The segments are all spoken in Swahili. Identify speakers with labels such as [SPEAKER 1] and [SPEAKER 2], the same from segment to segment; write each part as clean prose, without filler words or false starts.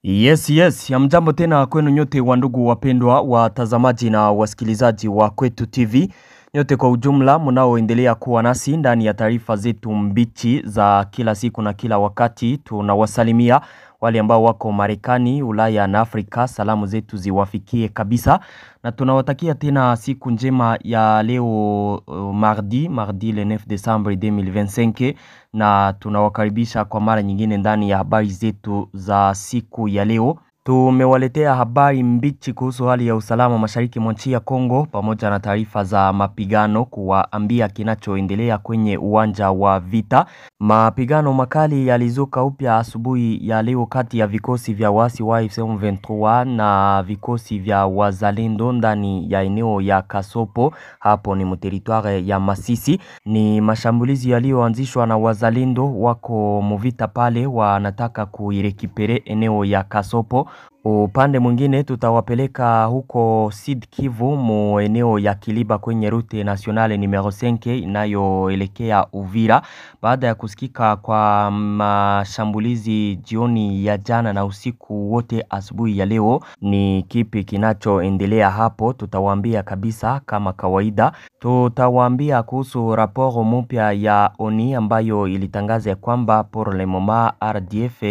[SPEAKER 1] Yes, hamjambo tena kwenu nyote wandugu wapendwa watazamaji na wasikilizaji wa Kwetu TV. Nyote kwa ujumla mnaoendelea kuwa nasi ndani ya taarifa zetu mbichi za kila siku na kila wakati. Tunawasalimia wale ambao wako Marekani, Ulaya na Afrika, salamu zetu ziwafikie kabisa. Na tunawatakia tena siku njema ya leo mardi le 9 Desembre 2025 na tunawakaribisha kwa mara nyingine ndani ya habari zetu za siku ya leo. Tumewaletea habari mbichi kuhusu hali ya usalama mashariki mwa nchi ya Kongo pamoja na taarifa za mapigano kuwaambia kinachoendelea kwenye uwanja wa vita. Mapigano makali yalizuka upya asubuhi ya leo kati ya vikosi vya waasi wa AFC M23 na vikosi vya wazalendo ndani ya eneo ya Kasopo, hapo ni territoire ya Masisi. Ni mashambulizi yaliyoanzishwa na wazalendo wako mvita pale, wanataka kuirekipere eneo ya Kasopo. Upande mwingine tutawapeleka huko Sud Kivu mu eneo ya Kiliba kwenye route nationale numero 5 inayoelekea Uvira, baada ya kusikika kwa mashambulizi jioni ya jana na usiku wote asubuhi ya leo. Ni kipi kinachoendelea hapo? Tutawaambia kabisa kama kawaida. Tutawaambia kuhusu raporo mpya ya ONU ambayo ilitangaza kwamba pour le moment RDF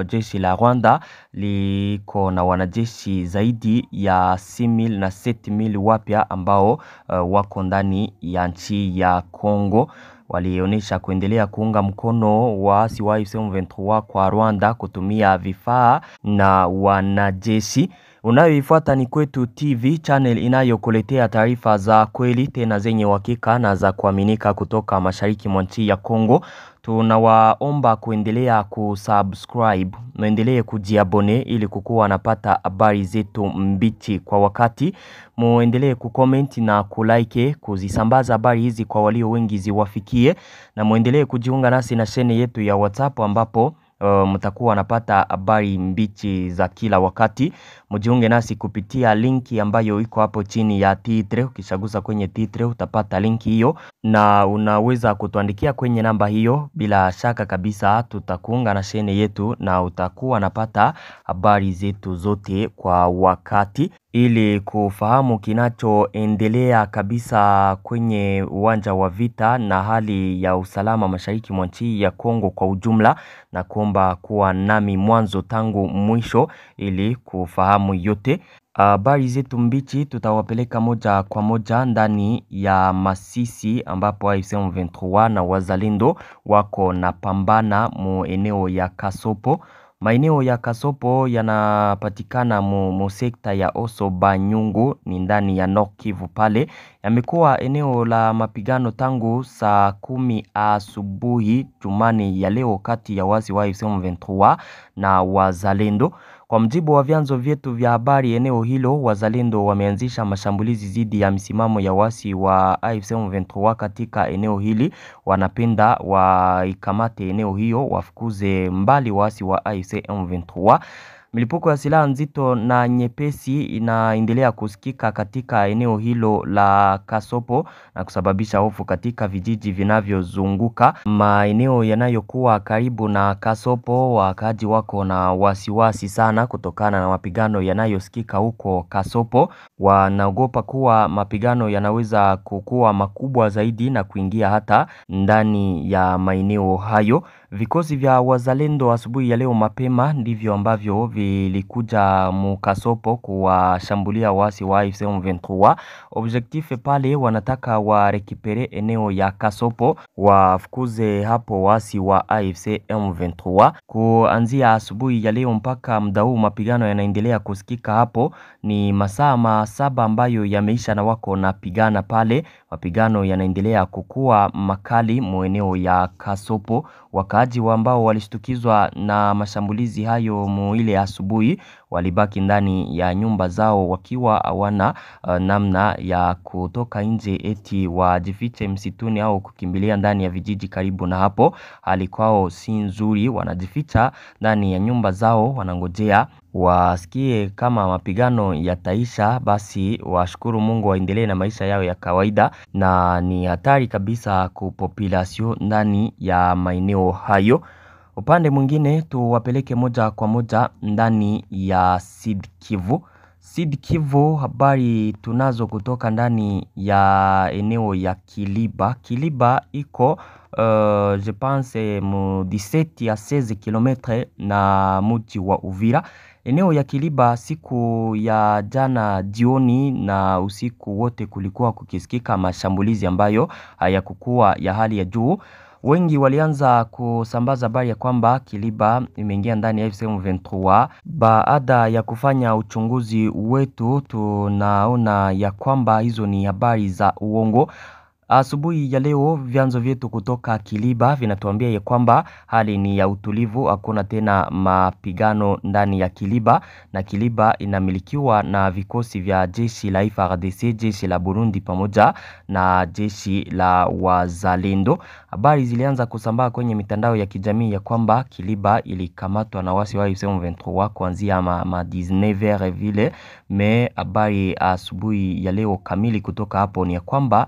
[SPEAKER 1] jeshi la Rwanda liko na wanajeshi zaidi ya 6,000 na 7,000 wapya ambao wako ndani ya nchi ya Kongo. Walionyesha kuendelea kuunga mkono waasi wa AFC M23 kwa Rwanda kutumia vifaa na wanajeshi. Unayoifuata ni Kwetu TV, channel inayokuletea taarifa za kweli tena zenye uhakika na za kuaminika kutoka mashariki mwa nchi ya Kongo. Tunawaomba kuendelea kusubscribe, muendelee kujiabone ili kukuwa napata habari zetu mbichi kwa wakati. Muendelee kucomment na kulike, kuzisambaza habari hizi kwa walio wengi ziwafikie, na muendelee kujiunga nasi na shene yetu ya WhatsApp ambapo mtakuwa napata habari mbichi za kila wakati. Mjiunge nasi kupitia linki ambayo iko hapo chini ya titre. Ukishagusa kwenye titre utapata linki hiyo na unaweza kutuandikia kwenye namba hiyo. Bila shaka kabisa tutakuunga na shene yetu na utakuwa napata habari zetu zote kwa wakati. Ili kufahamu kinachoendelea kabisa kwenye uwanja wa vita na hali ya usalama mashariki mwa nchi ya Kongo kwa ujumla, na kuomba kuwa nami mwanzo tangu mwisho ili kufahamu yote. Habari zetu mbichi tutawapeleka moja kwa moja ndani ya Masisi ambapo AFC M23 na wazalendo wako na pambana mu eneo ya Kasopo. Maeneo ya Kasopo yanapatikana mu sekta ya Oso Banyungu, ni ndani ya Nord Kivu pale. Yamekuwa eneo la mapigano tangu saa 10 asubuhi Jumani ya leo kati ya waasi wa AFC M23 na wazalendo. Kwa mjibu wa vyanzo vyetu vya habari, eneo hilo wazalendo wameanzisha mashambulizi dhidi ya misimamo ya waasi wa AFC M23 katika eneo hili. Wanapenda waikamate eneo hiyo, wafukuze mbali waasi wa AFC M23. Milipuko ya silaha nzito na nyepesi inaendelea kusikika katika eneo hilo la Kasopo na kusababisha hofu katika vijiji vinavyozunguka maeneo yanayokuwa karibu na Kasopo. Wakaji wako na wasiwasi sana kutokana na mapigano yanayosikika huko Kasopo. Wanaogopa kuwa mapigano yanaweza kukua makubwa zaidi na kuingia hata ndani ya maeneo hayo. Vikosi vya wazalendo asubuhi ya leo mapema ndivyo ambavyo vilikuja Mukasopo kuwashambulia waasi wa AFC M23. Objectif pale wanataka warekipere eneo ya Kasopo, wafukuze hapo waasi wa AFC M23. Kuanzia asubuhi ya leo mpaka muda huu mapigano yanaendelea kusikika hapo. Ni masaa 7 ambayo yameisha na wako na pigana pale. Mapigano yanaendelea kukua makali mu eneo ya Kasopo. Wakaaji ambao walishtukizwa na mashambulizi hayo mu ile asubuhi walibaki ndani ya nyumba zao wakiwa hawana namna ya kutoka nje eti wajifiche msituni au kukimbilia ndani ya vijiji karibu na hapo. Hali kwao si nzuri, wanajificha ndani ya nyumba zao, wanangojea wasikie kama mapigano yataisha, basi washukuru Mungu waendelee na maisha yao ya kawaida. Na ni hatari kabisa kwa population ndani ya maeneo hayo. Upande mwingine tuwapeleke moja kwa moja ndani ya Sud Kivu. Sud Kivu, habari tunazo kutoka ndani ya eneo ya Kiliba. Kiliba iko je pense mu 17 ya 16 kilometre na mji wa Uvira. Eneo ya Kiliba siku ya jana jioni na usiku wote kulikuwa kukisikika mashambulizi ambayo hayakukuwa ya hali ya juu. Wengi walianza kusambaza habari ya kwamba Kiliba imeingia ndani ya AFC M23. Baada ya kufanya uchunguzi wetu, tunaona ya kwamba hizo ni habari za uongo. Asubuhi ya leo vyanzo vyetu kutoka Kiliba vinatuambia ya kwamba hali ni ya utulivu, hakuna tena mapigano ndani ya Kiliba, na Kiliba inamilikiwa na vikosi vya jeshi la FARDC, jeshi la Burundi pamoja na jeshi la Wazalendo. Habari zilianza kusambaa kwenye mitandao ya kijamii ya kwamba Kiliba ilikamatwa na wasi wa M23 kuanzia ma 19h vile. Habari asubuhi ya leo kamili kutoka hapo ni ya kwamba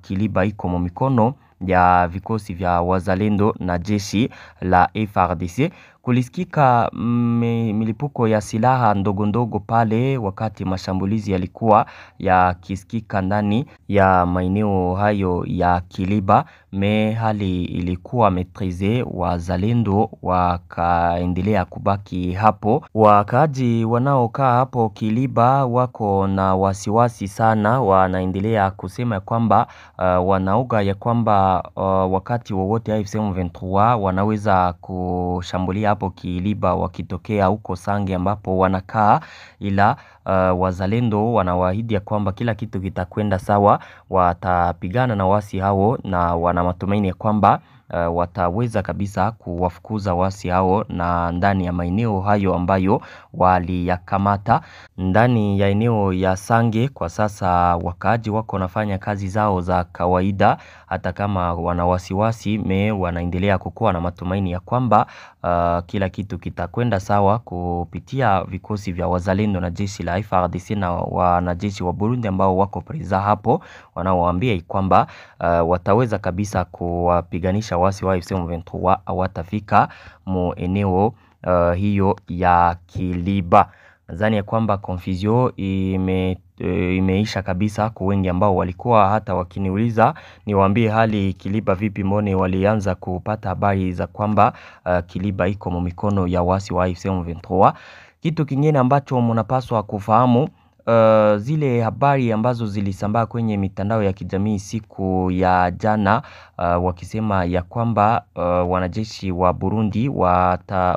[SPEAKER 1] Kiliba iko mu mikono ya vikosi vya Wazalendo na jeshi la FARDC. Kulisikika milipuko ya silaha ndogo ndogo pale wakati mashambulizi yalikuwa yakisikika ndani ya maeneo hayo ya Kiliba. Hali ilikuwa metrize, Wazalendo wakaendelea kubaki hapo. Wakaaji wanaokaa hapo Kiliba wako na wasiwasi sana, wanaendelea kusema kwamba wanaoga ya kwamba wakati wowote AFC M23 wanaweza kushambulia hapo Kiliba wakitokea huko Sange ambapo wanakaa, ila Wazalendo wanawaahidi ya kwamba kila kitu kitakwenda sawa, watapigana na wasi hao na wana matumaini ya kwamba wataweza kabisa kuwafukuza wasi hao na ndani ya maeneo hayo ambayo waliyakamata. Ndani ya eneo ya Sange kwa sasa wakaaji wako nafanya kazi zao za kawaida, hata kama wana wasiwasi wanaendelea kukuwa na matumaini ya kwamba kila kitu kitakwenda sawa kupitia vikosi vya Wazalendo na jeshi la FARDC na wanajeshi wa Burundi ambao wako preza hapo, wanaoambia kwamba wataweza kabisa kuwapiganisha wasi wa AFC M23 watafika mu eneo hiyo ya Kiliba. Nadhani ya kwamba confusion imeisha kabisa kwa wengi ambao walikuwa hata wakiniuliza niwaambie hali Kiliba vipi, mbone walianza kupata habari za kwamba Kiliba iko mu mikono ya wasi wa AFC M23. Kitu kingine ambacho mnapaswa kufahamu, zile habari ambazo zilisambaa kwenye mitandao ya kijamii siku ya jana wakisema ya kwamba wanajeshi wa Burundi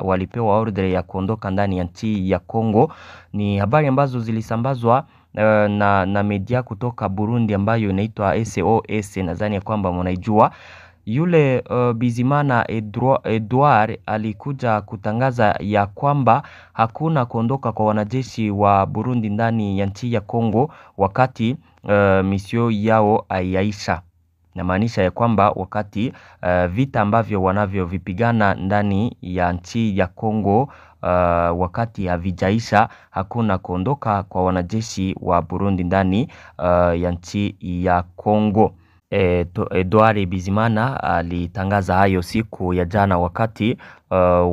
[SPEAKER 1] walipewa order ya kuondoka ndani ya nchi ya Kongo, ni habari ambazo zilisambazwa na media kutoka Burundi ambayo inaitwa SOS. Nadhani ya kwamba mnaijua. Yule Bizimana Edouard alikuja kutangaza ya kwamba hakuna kuondoka kwa wanajeshi wa Burundi ndani ya nchi ya Kongo wakati misio yao haiyaisha. Namaanisha ya kwamba wakati vita ambavyo wanavyovipigana ndani ya nchi ya Kongo wakati havijaisha, hakuna kuondoka kwa wanajeshi wa Burundi ndani ya nchi ya Kongo. Edouard Bizimana alitangaza hayo siku ya jana wakati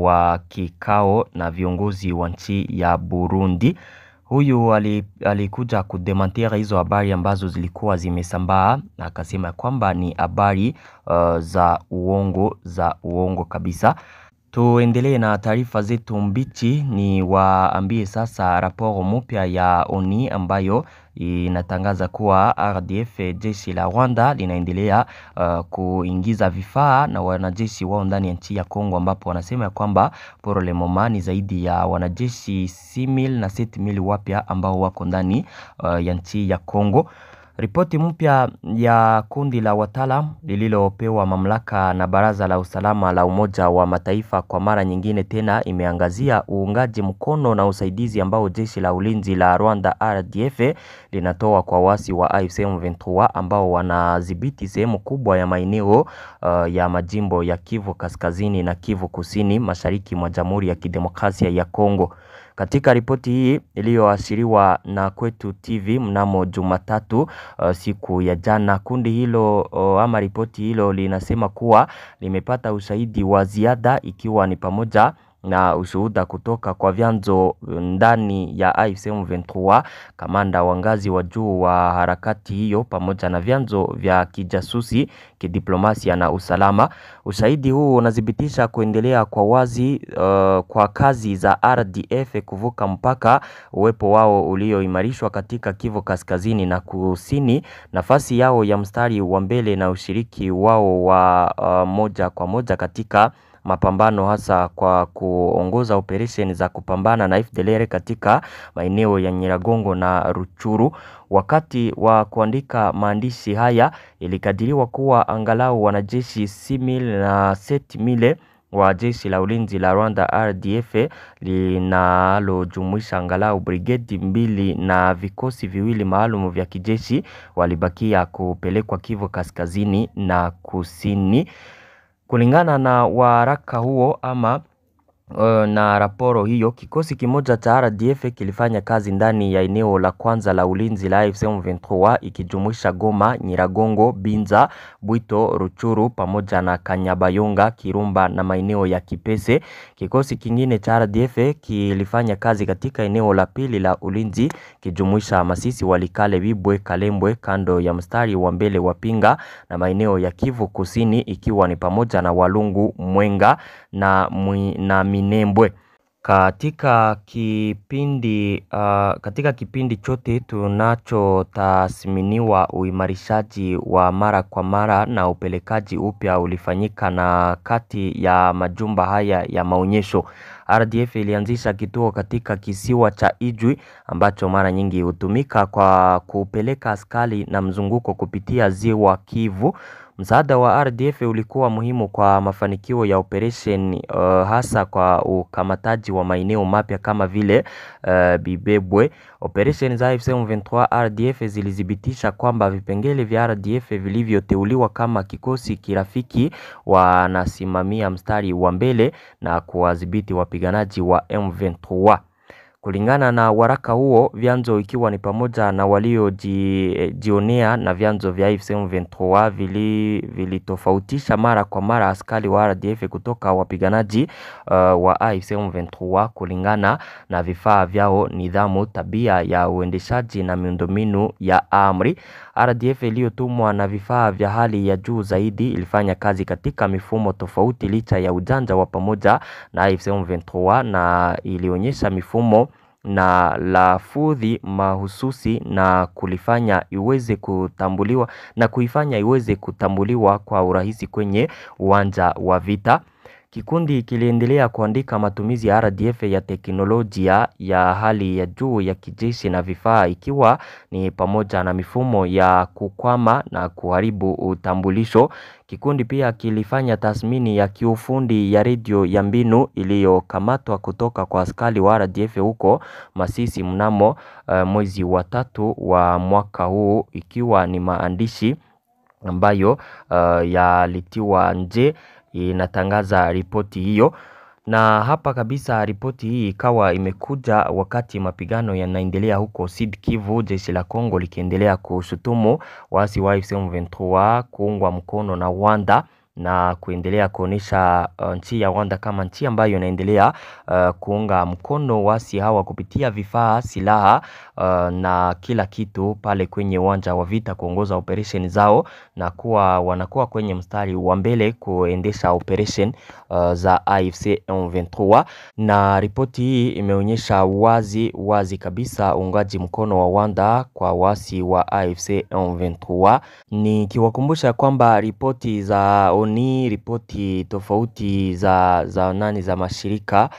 [SPEAKER 1] wa kikao na viongozi wa nchi ya Burundi. Huyu alikuja kudemantia hizo habari ambazo zilikuwa zimesambaa, na akasema kwamba ni habari za uongo kabisa. Tuendelee na taarifa zetu mbichi, ni waambie sasa raporo mpya ya ONI ambayo inatangaza kuwa RDF, jeshi la Rwanda, linaendelea kuingiza vifaa na wanajeshi wao ndani ya nchi ya Kongo, ambapo wanasema kwamba pour le moment ni zaidi ya wanajeshi 6000 na 7000 wapya ambao wako ndani ya nchi ya Kongo. Ripoti mpya ya kundi la wataalamu lililopewa mamlaka na Baraza la Usalama la Umoja wa Mataifa kwa mara nyingine tena imeangazia uungaji mkono na usaidizi ambao jeshi la ulinzi la Rwanda RDF linatoa kwa wasi wa AFC M23 ambao wanadhibiti sehemu kubwa ya maeneo ya majimbo ya Kivu Kaskazini na Kivu Kusini mashariki mwa Jamhuri ya Kidemokrasia ya Kongo. Katika ripoti hii iliyoashiriwa na Kwetu TV mnamo Jumatatu siku ya jana, kundi hilo ama ripoti hilo linasema kuwa limepata ushahidi wa ziada, ikiwa ni pamoja na ushuhuda kutoka kwa vyanzo ndani ya AFC M23, kamanda wa ngazi wa juu wa harakati hiyo, pamoja na vyanzo vya kijasusi, kidiplomasia na usalama. Ushahidi huu unadhibitisha kuendelea kwa wazi kwa kazi za RDF kuvuka mpaka, uwepo wao ulioimarishwa katika Kivu Kaskazini na Kusini, nafasi yao ya mstari wa mbele na ushiriki wao wa moja kwa moja katika mapambano, hasa kwa kuongoza operation za kupambana na FDLR katika maeneo ya Nyiragongo na Ruchuru. Wakati wa kuandika maandishi haya, ilikadiriwa kuwa angalau wanajeshi 6,000 na 7,000 wa jeshi la ulinzi la Rwanda RDF, linalojumuisha angalau brigade 2 na vikosi viwili maalum vya kijeshi, walibakia kupelekwa Kivu Kaskazini na Kusini. Kulingana na waraka huo ama na raporo hiyo, kikosi kimoja cha RDF kilifanya kazi ndani ya eneo la kwanza la ulinzi la AFC M23, ikijumuisha Goma, Nyiragongo, Binza, Bwito, Ruchuru pamoja na Kanyabayonga, Kirumba na maeneo ya Kipese. Kikosi kingine cha RDF kilifanya kazi katika eneo la pili la ulinzi, kijumuisha Masisi, Walikale, Bibwe, Kalembwe kando ya mstari wa mbele wa Pinga na maeneo ya Kivu Kusini, ikiwa ni pamoja na Walungu, Mwenga na Minembwe. Katika kipindi chote tunachotathminiwa, uimarishaji wa mara kwa mara na upelekaji upya ulifanyika, na kati ya majumba haya ya maonyesho, RDF ilianzisha kituo katika kisiwa cha Ijwi ambacho mara nyingi hutumika kwa kupeleka askari na mzunguko kupitia ziwa Kivu. Msaada wa RDF ulikuwa muhimu kwa mafanikio ya operation, hasa kwa ukamataji wa maeneo mapya kama vile Bibebwe. Operation za AFC M23 RDF zilithibitisha kwamba vipengele vya RDF vilivyoteuliwa kama kikosi kirafiki wanasimamia mstari wa mbele na kuwadhibiti wapiganaji wa M23. Kulingana na waraka huo, vyanzo ikiwa ni pamoja na waliojionea na vyanzo vya AFC M23 vilitofautisha mara kwa mara askari wa RDF kutoka wapiganaji wa AFC M23 kulingana na vifaa vyao, nidhamu, tabia ya uendeshaji na miundombinu ya amri. RDF iliyotumwa na vifaa vya hali ya juu zaidi ilifanya kazi katika mifumo tofauti licha ya ujanja wa pamoja na AFC M23, na ilionyesha mifumo na lafudhi mahususi na kuifanya iweze kutambuliwa kwa urahisi kwenye uwanja wa vita. Kikundi kiliendelea kuandika matumizi ya RDF ya teknolojia ya hali ya juu ya kijeshi na vifaa, ikiwa ni pamoja na mifumo ya kukwama na kuharibu utambulisho. Kikundi pia kilifanya tathmini ya kiufundi ya redio ya mbinu iliyokamatwa kutoka kwa askari wa RDF huko Masisi mnamo mwezi wa 3 wa mwaka huu, ikiwa ni maandishi ambayo yalitiwa nje, inatangaza ripoti hiyo. Na hapa kabisa ripoti hii ikawa imekuja wakati mapigano yanaendelea huko Sud Kivu, jeshi la Kongo likiendelea kushutumu waasi wa AFC M23 kuungwa mkono na Rwanda na kuendelea kuonesha nchi ya Rwanda kama nchi ambayo inaendelea kuunga mkono waasi hawa kupitia vifaa, silaha na kila kitu pale kwenye uwanja wa vita, kuongoza operation zao na wanakuwa kwenye mstari wa mbele kuendesha operation za AFC M23. Na ripoti hii imeonyesha wazi kabisa uungaji mkono wa Rwanda kwa waasi wa AFC M23. Nikiwakumbusha kwamba ripoti za ripoti tofauti za mashirika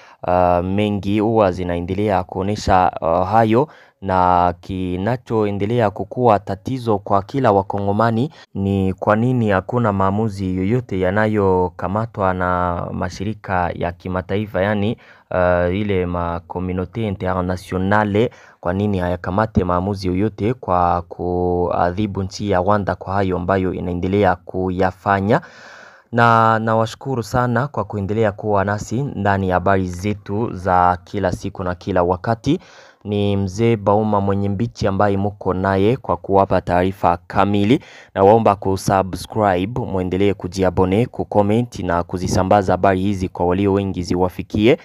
[SPEAKER 1] mengi huwa zinaendelea kuonesha hayo, na kinachoendelea kukua tatizo kwa kila wakongomani ni kwa nini hakuna maamuzi yoyote yanayokamatwa na mashirika ya kimataifa, yani ile communauté internationale. Kwa nini hayakamate maamuzi yoyote kwa kuadhibu nchi ya Rwanda kwa hayo ambayo inaendelea kuyafanya? na nawashukuru sana kwa kuendelea kuwa nasi ndani ya habari zetu za kila siku na kila wakati. Ni mzee Bauma mwenye mbichi ambaye muko naye kwa kuwapa taarifa kamili, na waomba kusubscribe, muendelee kujiabone, kucomment na kuzisambaza habari hizi kwa walio wengi ziwafikie.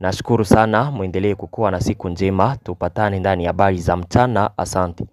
[SPEAKER 1] Nashukuru sana, muendelee kukuwa na siku njema. Tupatane ndani ya habari za mchana. Asante.